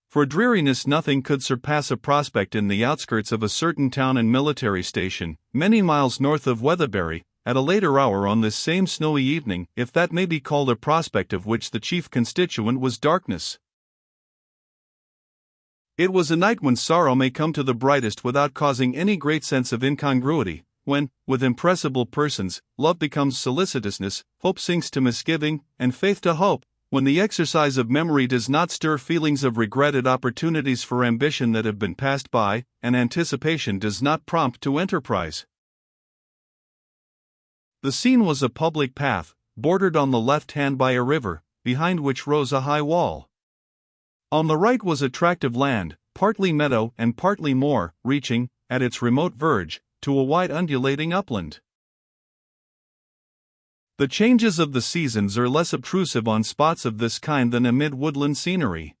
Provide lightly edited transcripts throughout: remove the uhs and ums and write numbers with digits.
For dreariness, nothing could surpass a prospect in the outskirts of a certain town and military station, many miles north of Weatherbury, at a later hour on this same snowy evening, if that may be called a prospect of which the chief constituent was darkness. It was a night when sorrow may come to the brightest without causing any great sense of incongruity, when, with impressible persons, love becomes solicitousness, hope sinks to misgiving, and faith to hope, when the exercise of memory does not stir feelings of regret at opportunities for ambition that have been passed by, and anticipation does not prompt to enterprise. The scene was a public path, bordered on the left hand by a river, behind which rose a high wall. On the right was a tract of land, partly meadow and partly moor, reaching, at its remote verge, to a wide undulating upland. The changes of the seasons are less obtrusive on spots of this kind than amid woodland scenery.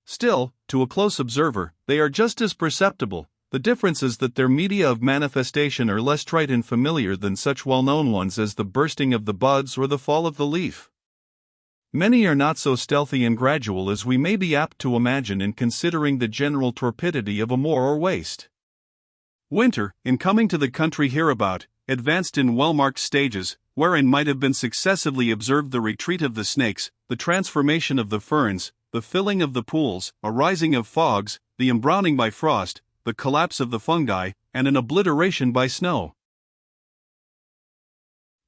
Still, to a close observer, they are just as perceptible. The difference is that their media of manifestation are less trite and familiar than such well-known ones as the bursting of the buds or the fall of the leaf. Many are not so stealthy and gradual as we may be apt to imagine in considering the general torpidity of a moor or waste. Winter, in coming to the country hereabout, advanced in well-marked stages, wherein might have been successively observed the retreat of the snakes, the transformation of the ferns, the filling of the pools, a rising of fogs, the embrowning by frost, the collapse of the fungi, and an obliteration by snow.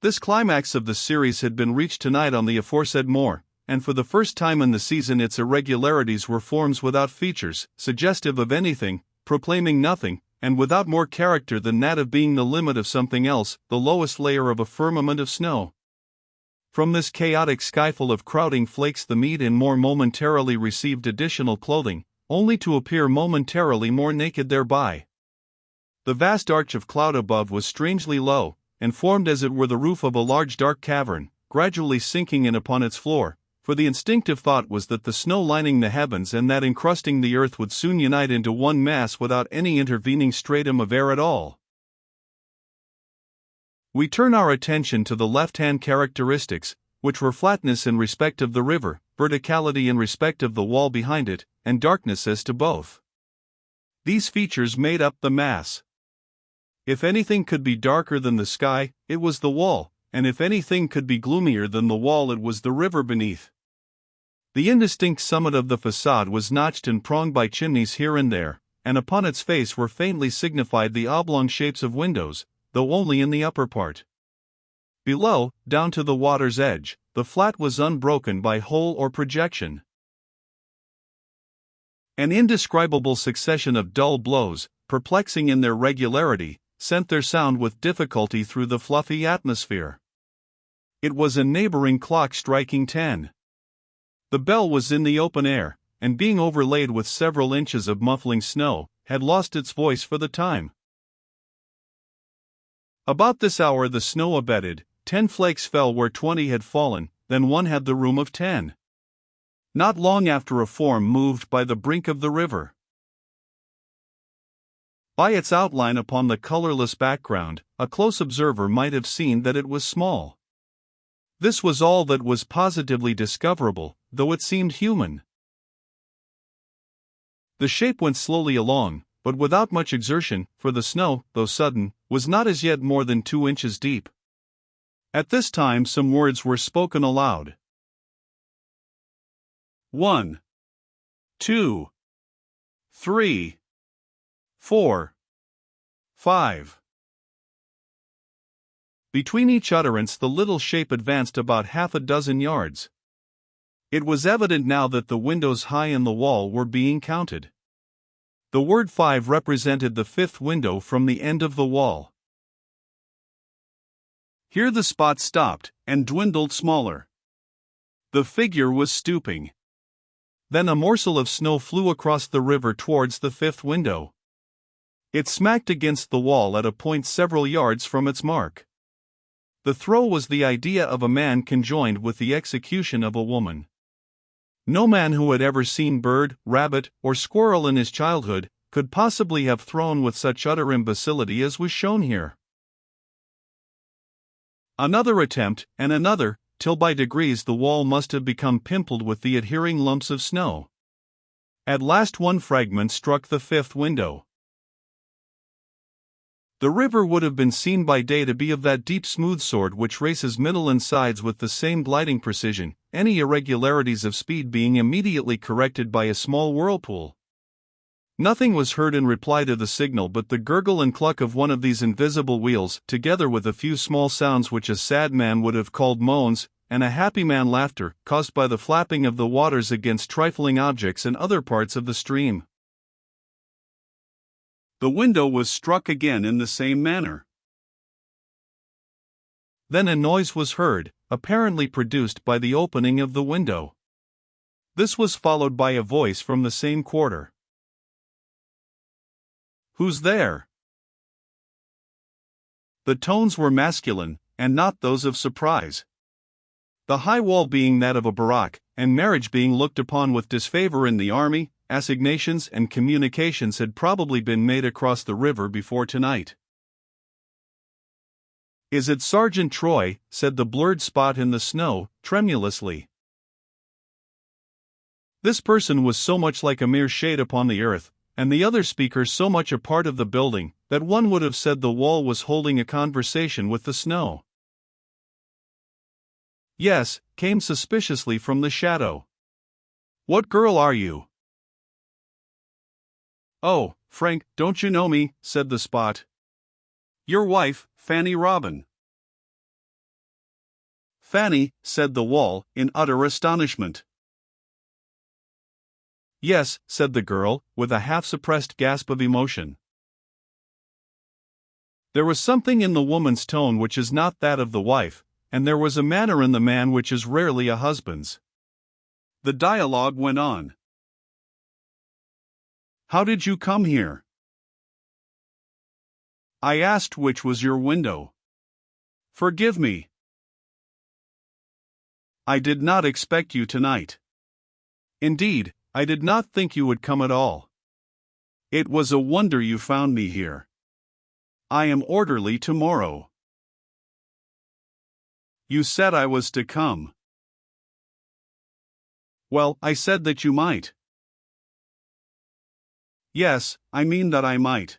This climax of the series had been reached tonight on the aforesaid moor, and for the first time in the season its irregularities were forms without features, suggestive of anything, proclaiming nothing, and without more character than that of being the limit of something else, the lowest layer of a firmament of snow. From this chaotic skyful of crowding flakes the mead and moor momentarily received additional clothing, only to appear momentarily more naked thereby. The vast arch of cloud above was strangely low, and formed as it were the roof of a large dark cavern, gradually sinking in upon its floor, for the instinctive thought was that the snow lining the heavens and that encrusting the earth would soon unite into one mass without any intervening stratum of air at all. We turn our attention to the left-hand characteristics, which were flatness in respect of the river, verticality in respect of the wall behind it, and darkness as to both. These features made up the mass. If anything could be darker than the sky, it was the wall, and if anything could be gloomier than the wall, it was the river beneath. The indistinct summit of the facade was notched and pronged by chimneys here and there, and upon its face were faintly signified the oblong shapes of windows, though only in the upper part. Below, down to the water's edge, the flat was unbroken by hole or projection. An indescribable succession of dull blows, perplexing in their regularity, sent their sound with difficulty through the fluffy atmosphere. It was a neighboring clock striking 10. The bell was in the open air, and being overlaid with several inches of muffling snow, had lost its voice for the time. About this hour the snow abated, 10 flakes fell where 20 had fallen, then one had the room of 10. Not long after a form moved by the brink of the river. By its outline upon the colorless background, a close observer might have seen that it was small. This was all that was positively discoverable, though it seemed human. The shape went slowly along, but without much exertion, for the snow, though sudden, was not as yet more than 2 inches deep. At this time some words were spoken aloud. 1, 2, 3, 4, 5. Between each utterance the little shape advanced about half a dozen yards. It was evident now that the windows high in the wall were being counted. The word 5 represented the 5th window from the end of the wall. Here the spot stopped, and dwindled smaller. The figure was stooping. Then a morsel of snow flew across the river towards the 5th window. It smacked against the wall at a point several yards from its mark. The throw was the idea of a man conjoined with the execution of a woman. No man who had ever seen bird, rabbit, or squirrel in his childhood could possibly have thrown with such utter imbecility as was shown here. Another attempt, and another, till by degrees the wall must have become pimpled with the adhering lumps of snow. At last one fragment struck the fifth window. The river would have been seen by day to be of that deep smooth sort which races middle and sides with the same gliding precision, any irregularities of speed being immediately corrected by a small whirlpool. Nothing was heard in reply to the signal but the gurgle and cluck of one of these invisible wheels, together with a few small sounds which a sad man would have called moans, and a happy man laughter, caused by the flapping of the waters against trifling objects in other parts of the stream. The window was struck again in the same manner. Then a noise was heard, apparently produced by the opening of the window. This was followed by a voice from the same quarter. "Who's there?" The tones were masculine, and not those of surprise. The high wall being that of a barrack, and marriage being looked upon with disfavor in the army, assignations and communications had probably been made across the river before tonight. "Is it Sergeant Troy?" said the blurred spot in the snow, tremulously. This person was so much like a mere shade upon the earth, and the other speaker so much a part of the building, that one would have said the wall was holding a conversation with the snow. "Yes," came suspiciously from the shadow. "What girl are you?" "Oh, Frank, don't you know me?" said the spot. "Your wife, Fanny Robin." "Fanny," said the wall, in utter astonishment. "Yes," said the girl, with a half-suppressed gasp of emotion. There was something in the woman's tone which is not that of the wife, and there was a manner in the man which is rarely a husband's. The dialogue went on. "How did you come here?" "I asked which was your window." "Forgive me. I did not expect you tonight. Indeed, I did not think you would come at all. It was a wonder you found me here. I am orderly tomorrow." "You said I was to come." "Well, I said that you might." "Yes, I mean that I might.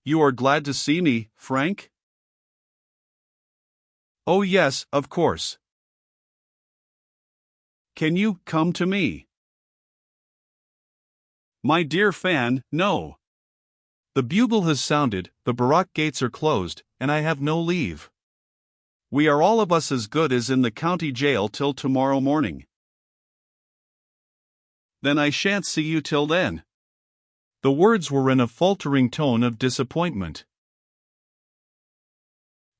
You are glad to see me, Frank?" "Oh yes, of course." "Can you come to me?" "My dear Fan, no. The bugle has sounded, the barrack gates are closed, and I have no leave. We are all of us as good as in the county jail till tomorrow morning." "Then I shan't see you till then." The words were in a faltering tone of disappointment.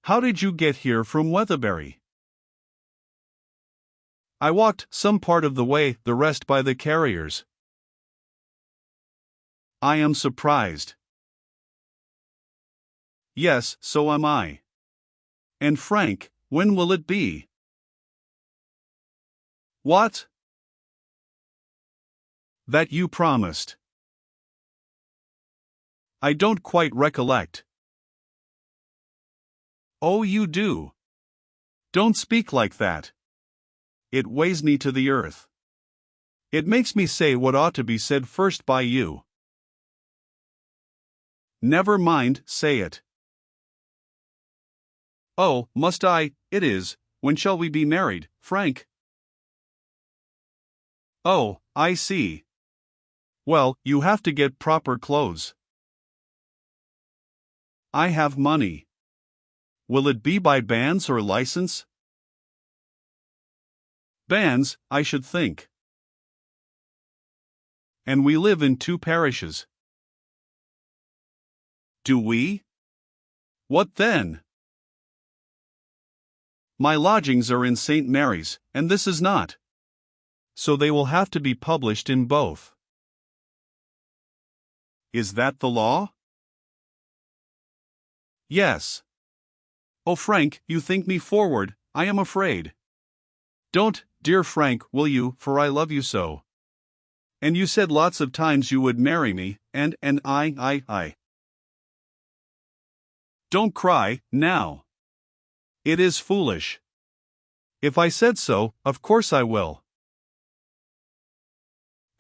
"How did you get here from Weatherbury?" "I walked some part of the way, the rest by the carriers." "I am surprised." "Yes, so am I. And Frank, when will it be?" "What?" "That you promised." "I don't quite recollect." "Oh, you do. Don't speak like that. It weighs me to the earth. It makes me say what ought to be said first by you." "Never mind, say it." "Oh, must I? It is, when shall we be married, Frank?" "Oh, I see. Well, you have to get proper clothes." "I have money. Will it be by banns or license?" "Banns, I should think." "And we live in 2 parishes." "Do we? What then?" "My lodgings are in St. Mary's, and this is not. So they will have to be published in both." "Is that the law?" "Yes." "Oh, Frank, you think me forward, I am afraid." "Don't, dear Frank, will you, for I love you so. And you said lots of times you would marry me, and I. Don't cry, now. It is foolish. If I said so, of course I will."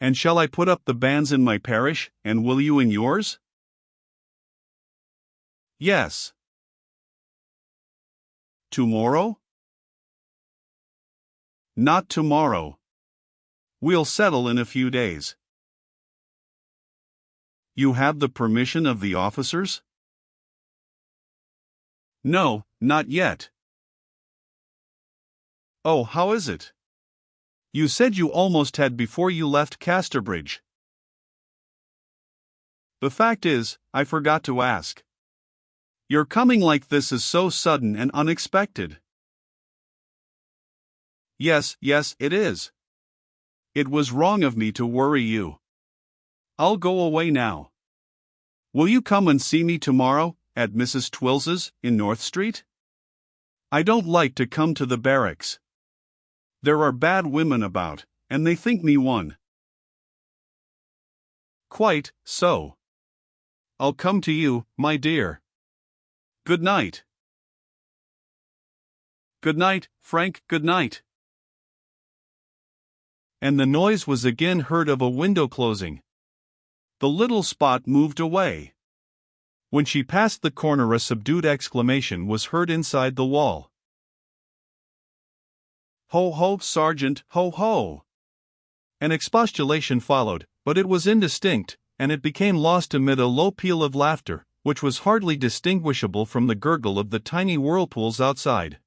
And shall I put up the banns in my parish, and will you in yours? Yes. Tomorrow? Not tomorrow. We'll settle in a few days. You have the permission of the officers? No, not yet. Oh, how is it? You said you almost had before you left Casterbridge. The fact is, I forgot to ask. Your coming like this is so sudden and unexpected. Yes, it is. It was wrong of me to worry you. I'll go away now. Will you come and see me tomorrow, at Mrs. Twills's, in North Street? I don't like to come to the barracks. There are bad women about, and they think me one. Quite so. I'll come to you, my dear. Good night. Good night, Frank, good night. And the noise was again heard of a window closing. The little spot moved away. When she passed the corner, a subdued exclamation was heard inside the wall. Ho ho, Sergeant, ho ho! An expostulation followed, but it was indistinct, and it became lost amid a low peal of laughter, which was hardly distinguishable from the gurgle of the tiny whirlpools outside.